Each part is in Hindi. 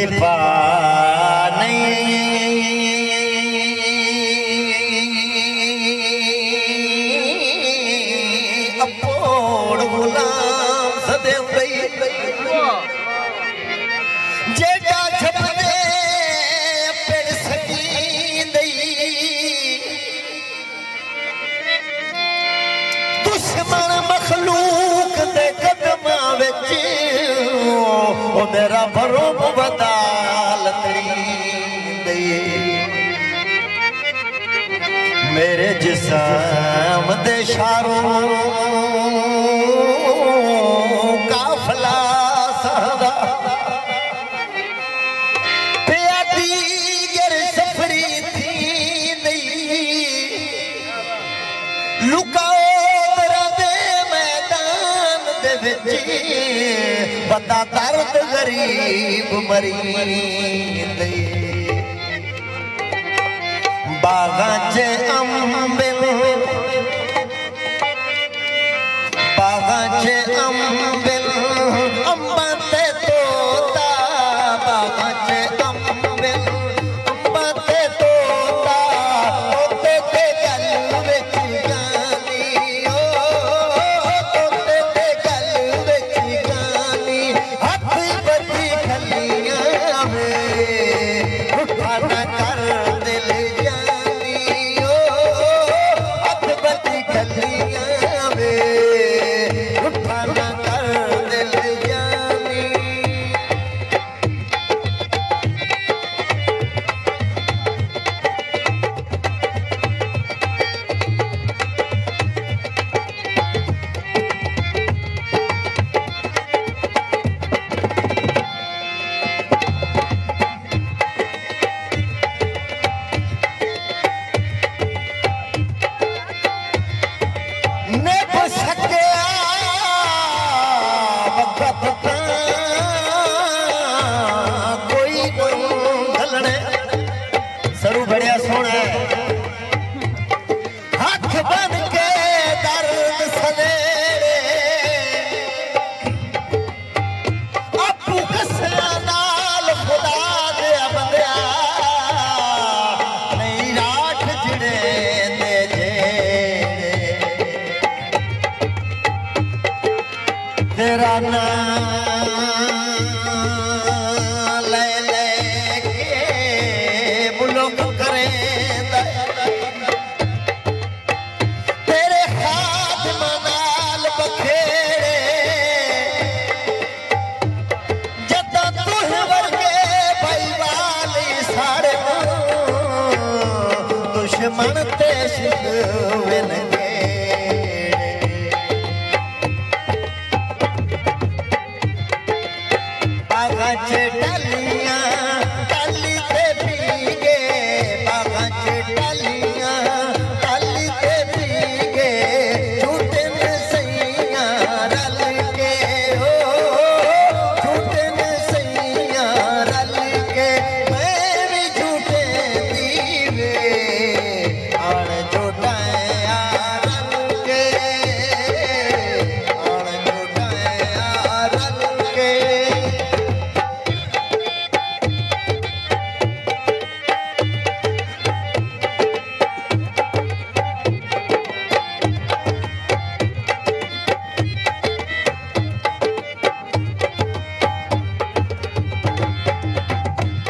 तकलीफा नहीं अपोड़ गुलाम सदेव गई जेड़ा छपने पेड़ सकी दई दुश्मन मखलूक दे कदमां विच ओ मेरा भरो बदा लतड़ी दई मेरे जिस्म दे शारों काफला सहदा बता दर्द गरीब मरी बागा चे अम्बिल अम्बा ते तोता बागा चे अम्बिल अम्बा ते तोता तोते ते गल विच गानी तोते ते गल विच गानी हथ बची खलियां में उठा न कर दिल जानी हथ बची खलियां में उठा न कर दिल जानी सरू बढ़िया सोना है हाथ बन के दर्द सलेरे आपू कसया नाल खुदा दे बंदिया नहीं राठ जिड़े दे जेड़े तेरा नाम तेरे हाथ मनाल बखेड़े जदा तुह वर्गे भाईवाली सारे दुश्मन ते शिकवेन बागा च टलियां टली ते भीगे बागा च टलियां टली ते भीगे झूठे न सैयां रल के हो झूठे न सैयां रल के मैं भी झूठे दीवे आण झूठाया रल के आण झूठाया रल के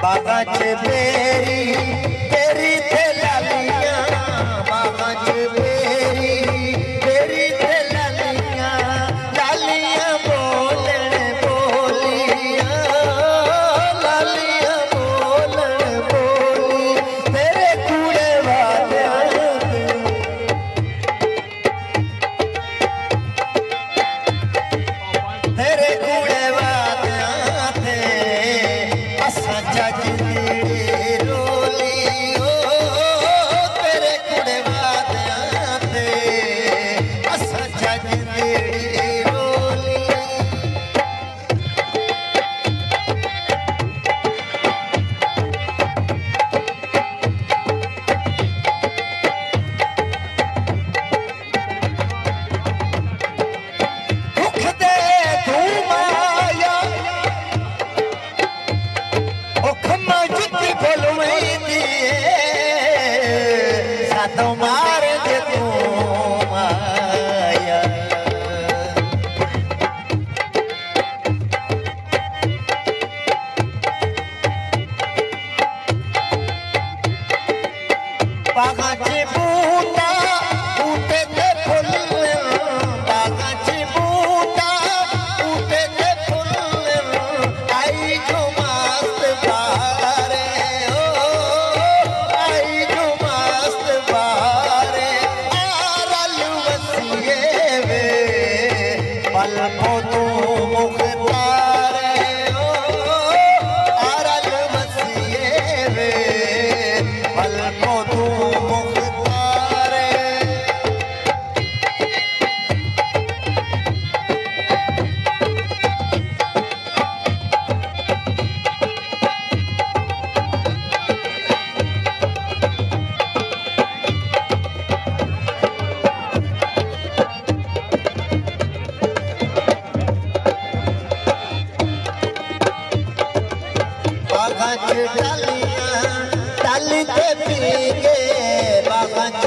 बागा च बेरी तेरी ते लालियां बागा च बेरी ते लालियां लालियां बोलन बोलियां लालियां बोलन बोली तेरे कूड़े वालियां तेरे कूड़े वालियां ते असा जज रोली तेरे कुड़े वादियां ते असा जज रोली दुख दे तू माया दिए सातो मार दे तू माया बागाचे बूटा बूटे ते फुल बागाचे बूटा बूटे ते फुल आई जो मस्त बारे ओ आई जो मस्त बारे आरल वसिए वे पल को तू मुख्तारे ओ आरल वसिए वे पल को तू मुख्तारे बागाच डालियां डाली ते पीके बागाच